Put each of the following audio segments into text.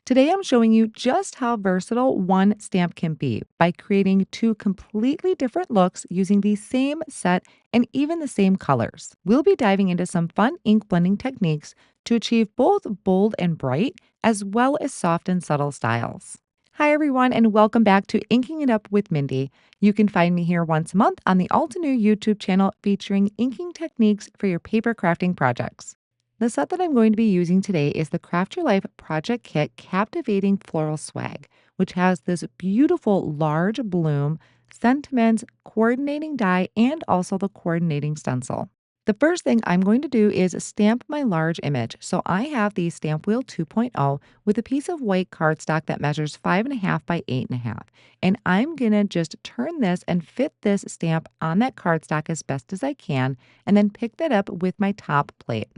Today, I'm showing you just how versatile one stamp can be by creating two completely different looks using the same set and even the same colors. We'll be diving into some fun ink blending techniques to achieve both bold and bright, as well as soft and subtle styles. Hi, everyone, and welcome back to Inking It Up with Mindy. You can find me here once a month on the Altenew YouTube channel featuring inking techniques for your paper crafting projects. The set that I'm going to be using today is the Craft Your Life Project Kit Captivating Floral Swag, which has this beautiful large bloom, sentiments, coordinating die, and also the coordinating stencil. The first thing I'm going to do is stamp my large image. So I have the Stamp Wheel 2.0 with a piece of white cardstock that measures 5.5 by 8.5. And I'm going to just turn this and fit this stamp on that cardstock as best as I can, and then pick that up with my top plate.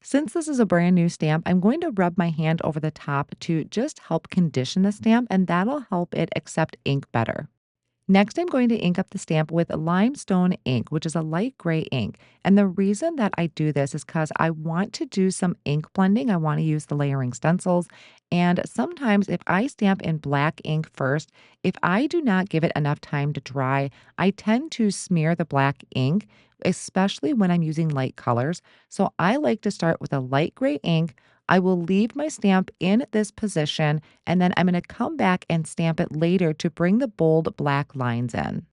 Since this is a brand new stamp, I'm going to rub my hand over the top to just help condition the stamp, and that'll help it accept ink better. Next, I'm going to ink up the stamp with limestone ink, which is a light gray ink. And the reason that I do this is because I want to do some ink blending. I want to use the layering stencils. And sometimes if I stamp in black ink first, if I do not give it enough time to dry, I tend to smear the black ink, especially when I'm using light colors. So I like to start with a light gray ink. I will leave my stamp in this position, and then I'm going to come back and stamp it later to bring the bold black lines in.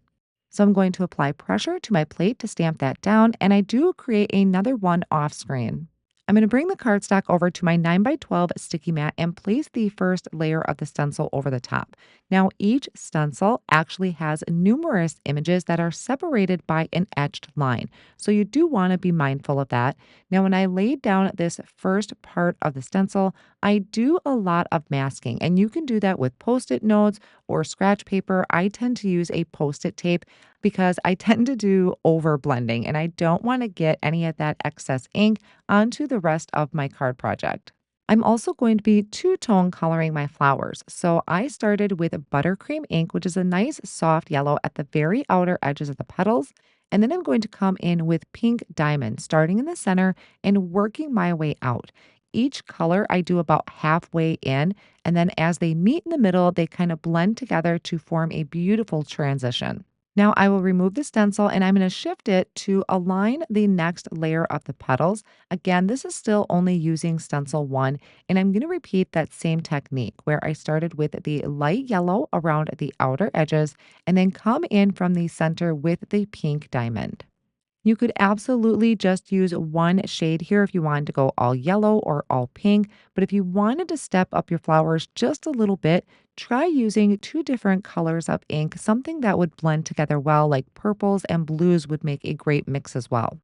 So I'm going to apply pressure to my plate to stamp that down, and I do create another one off screen. I'm going to bring the cardstock over to my 9 by 12 sticky mat and place the first layer of the stencil over the top. Now, each stencil actually has numerous images that are separated by an etched line. So you do want to be mindful of that. Now, when I laid down this first part of the stencil, I do a lot of masking, and you can do that with Post-it notes or scratch paper. I tend to use a Post-it tape because I tend to do over blending and I don't want to get any of that excess ink onto the rest of my card project. I'm also going to be two-tone coloring my flowers. So I started with buttercream ink, which is a nice soft yellow at the very outer edges of the petals. And then I'm going to come in with pink diamond, starting in the center and working my way out. Each color I do about halfway in, and then as they meet in the middle, they kind of blend together to form a beautiful transition. Now I will remove the stencil and I'm going to shift it to align the next layer of the petals. Again, this is still only using stencil one, and I'm going to repeat that same technique where I started with the light yellow around the outer edges and then come in from the center with the pink diamond. You could absolutely just use one shade here if you wanted to go all yellow or all pink. But if you wanted to step up your flowers just a little bit, try using two different colors of ink. Something that would blend together well, like purples and blues, would make a great mix as well.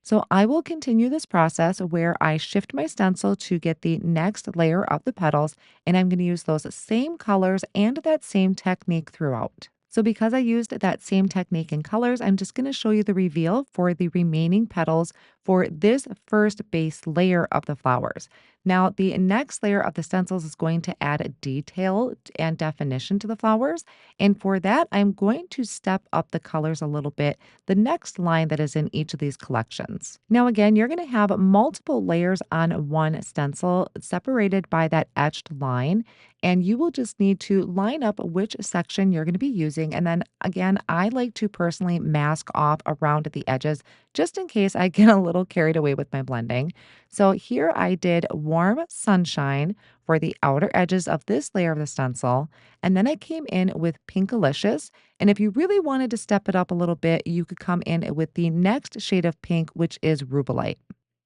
So I will continue this process where I shift my stencil to get the next layer of the petals, and I'm going to use those same colors and that same technique throughout. So because I used that same technique and colors, I'm just going to show you the reveal for the remaining petals for this first base layer of the flowers. Now, the next layer of the stencils is going to add detail and definition to the flowers. And for that, I'm going to step up the colors a little bit, the next line that is in each of these collections. Now, again, you're going to have multiple layers on one stencil separated by that etched line. And you will just need to line up which section you're going to be using. And then again, I like to personally mask off around the edges just in case I get a little carried away with my blending. So here I did warm sunshine for the outer edges of this layer of the stencil. And then I came in with Pinkalicious. And if you really wanted to step it up a little bit, you could come in with the next shade of pink, which is Rubelite.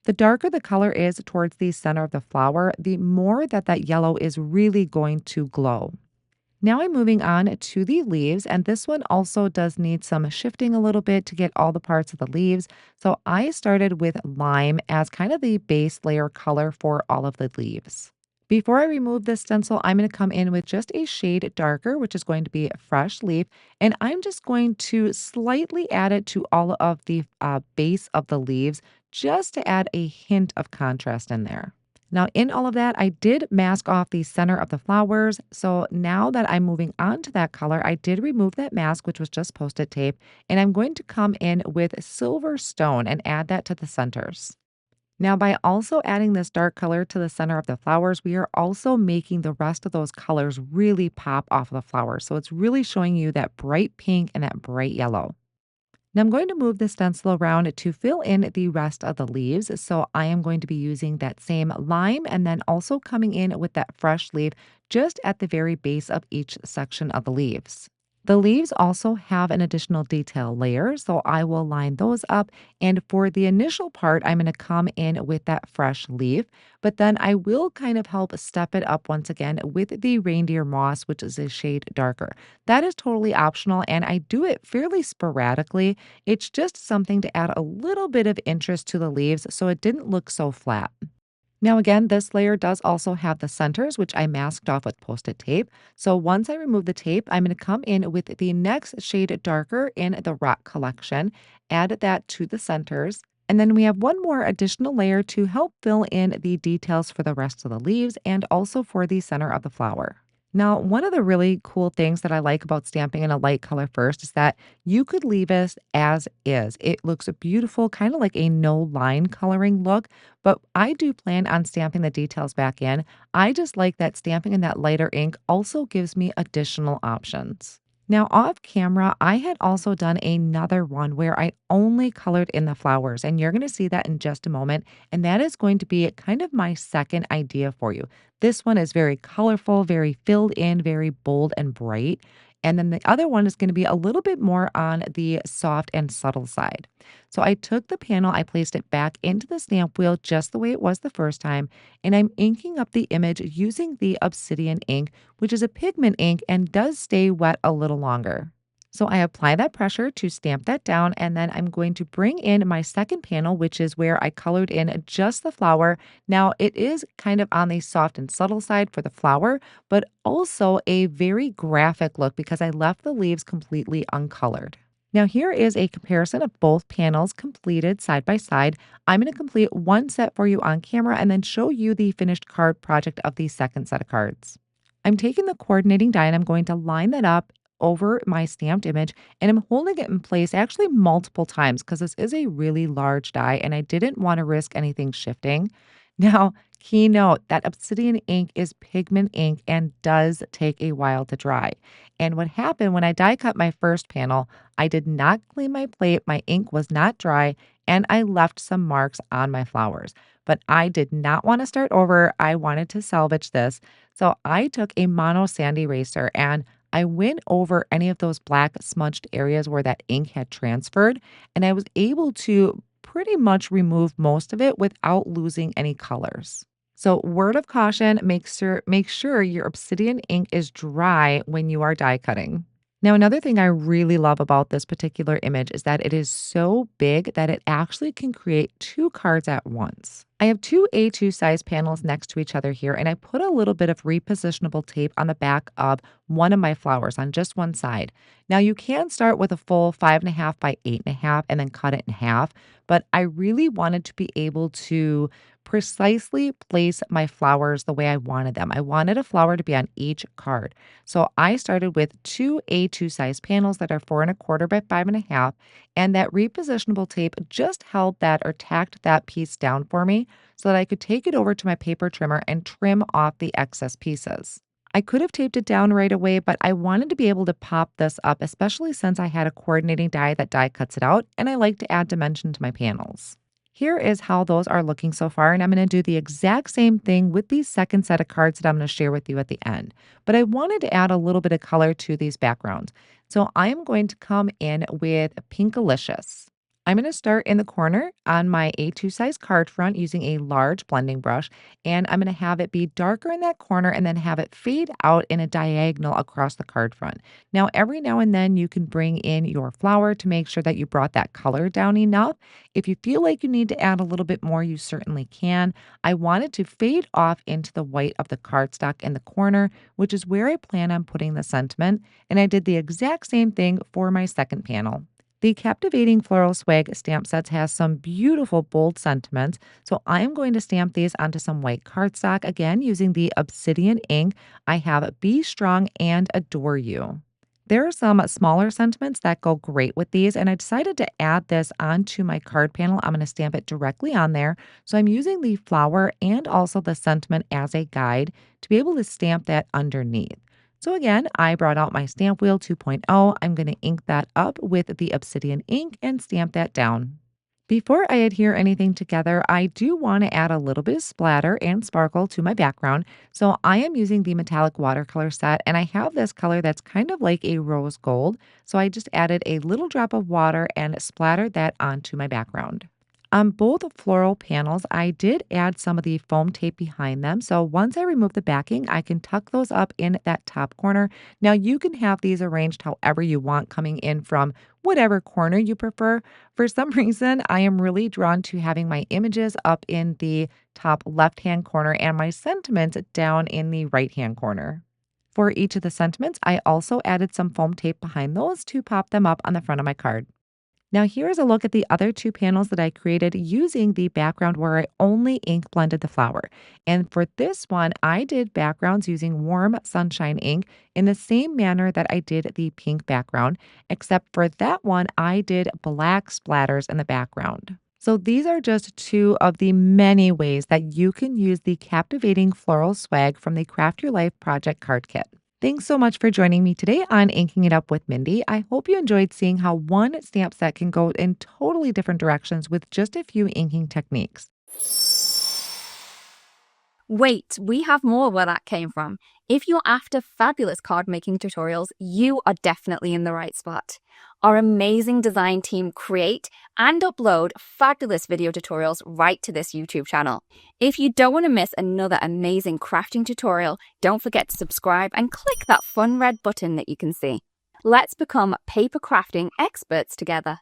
The darker the color is towards the center of the flower, the more that yellow is really going to glow. Now I'm moving on to the leaves, and this one also does need some shifting a little bit to get all the parts of the leaves. So I started with lime as kind of the base layer color for all of the leaves. Before I remove this stencil, I'm going to come in with just a shade darker, which is going to be a fresh leaf. And I'm just going to slightly add it to all of the base of the leaves just to add a hint of contrast in there. Now, in all of that, I did mask off the center of the flowers. So now that I'm moving on to that color, I did remove that mask, which was just Post-it tape, and I'm going to come in with silver stone and add that to the centers. Now, by also adding this dark color to the center of the flowers, we are also making the rest of those colors really pop off of the flowers. So it's really showing you that bright pink and that bright yellow. Now I'm going to move the stencil around to fill in the rest of the leaves. So I am going to be using that same lime and then also coming in with that fresh leaf just at the very base of each section of the leaves. The leaves also have an additional detail layer, so I will line those up. And for the initial part, I'm going to come in with that fresh leaf, but then I will kind of help step it up once again with the reindeer moss, which is a shade darker. That is totally optional, and I do it fairly sporadically. It's just something to add a little bit of interest to the leaves so it didn't look so flat. Now, again, this layer does also have the centers, which I masked off with Post-it tape. So once I remove the tape, I'm going to come in with the next shade darker in the rock collection, add that to the centers. And then we have one more additional layer to help fill in the details for the rest of the leaves and also for the center of the flower. Now, one of the really cool things that I like about stamping in a light color first is that you could leave it as is. It looks beautiful, kind of like a no line coloring look, but I do plan on stamping the details back in. I just like that stamping in that lighter ink also gives me additional options. Now, off camera, I had also done another one where I only colored in the flowers, and you're going to see that in just a moment. And that is going to be kind of my second idea for you. This one is very colorful, very filled in, very bold and bright. And then the other one is going to be a little bit more on the soft and subtle side. So I took the panel, I placed it back into the stamp wheel just the way it was the first time, and I'm inking up the image using the obsidian ink, which is a pigment ink and does stay wet a little longer. So I apply that pressure to stamp that down, and then I'm going to bring in my second panel, which is where I colored in just the flower. Now, it is kind of on the soft and subtle side for the flower, but also a very graphic look because I left the leaves completely uncolored. Now, here is a comparison of both panels completed side by side. I'm going to complete one set for you on camera and then show you the finished card project of the second set of cards. I'm taking the coordinating die and I'm going to line that up over my stamped image, and I'm holding it in place actually multiple times because this is a really large die and I didn't want to risk anything shifting. Now, key note that obsidian ink is pigment ink and does take a while to dry. And what happened when I die cut my first panel, I did not clean my plate, my ink was not dry, and I left some marks on my flowers. But I did not want to start over. I wanted to salvage this. So I took a mono sand eraser and I went over any of those black smudged areas where that ink had transferred, and I was able to pretty much remove most of it without losing any colors. So, word of caution, make sure your obsidian ink is dry when you are die cutting. Now, another thing I really love about this particular image is that it is so big that it actually can create two cards at once. I have two A2 size panels next to each other here, and I put a little bit of repositionable tape on the back of one of my flowers on just one side. Now, you can start with a full 5.5 by 8.5 and then cut it in half, but I really wanted to be able to precisely place my flowers the way I wanted them. I wanted a flower to be on each card. So I started with two A2 size panels that are 4.25 by 5.5, and that repositionable tape just held that or tacked that piece down for me so that I could take it over to my paper trimmer and trim off the excess pieces. I could have taped it down right away, but I wanted to be able to pop this up, especially since I had a coordinating die that die cuts it out, and I like to add dimension to my panels. Here is how those are looking so far, and I'm going to do the exact same thing with the second set of cards that I'm going to share with you at the end. But I wanted to add a little bit of color to these backgrounds. So I am going to come in with Pinkalicious. I'm going to start in the corner on my A2 size card front using a large blending brush, and I'm going to have it be darker in that corner and then have it fade out in a diagonal across the card front. Now, every now and then you can bring in your flower to make sure that you brought that color down enough. If you feel like you need to add a little bit more, you certainly can. I want it to fade off into the white of the cardstock in the corner, which is where I plan on putting the sentiment. And I did the exact same thing for my second panel. The Captivating Floral Swag stamp sets has some beautiful bold sentiments, so I'm going to stamp these onto some white cardstock, again using the obsidian ink. I have Be Strong and Adore You. There are some smaller sentiments that go great with these, and I decided to add this onto my card panel. I'm going to stamp it directly on there. So I'm using the flower and also the sentiment as a guide to be able to stamp that underneath. So again, I brought out my stamp wheel 2.0. I'm going to ink that up with the obsidian ink and stamp that down. Before I adhere anything together, I do want to add a little bit of splatter and sparkle to my background. So I am using the metallic watercolor set, and I have this color that's kind of like a rose gold. So I just added a little drop of water and splattered that onto my background. On both floral panels, I did add some of the foam tape behind them. So once I remove the backing, I can tuck those up in that top corner. Now you can have these arranged however you want, coming in from whatever corner you prefer. For some reason, I am really drawn to having my images up in the top left-hand corner and my sentiments down in the right-hand corner. For each of the sentiments, I also added some foam tape behind those to pop them up on the front of my card. Now here's a look at the other two panels that I created using the background where I only ink blended the flower. And for this one, I did backgrounds using warm sunshine ink in the same manner that I did the pink background, except for that one, I did black splatters in the background. So these are just two of the many ways that you can use the captivating floral swag from the Craft Your Life project card kit. Thanks so much for joining me today on Inking It Up with Mindy. I hope you enjoyed seeing how one stamp set can go in totally different directions with just a few inking techniques. Wait, we have more where that came from. If you're after fabulous card making tutorials, you are definitely in the right spot. Our amazing design team create and upload fabulous video tutorials right to this YouTube channel. If you don't want to miss another amazing crafting tutorial, don't forget to subscribe and click that fun red button that you can see. Let's become paper crafting experts together.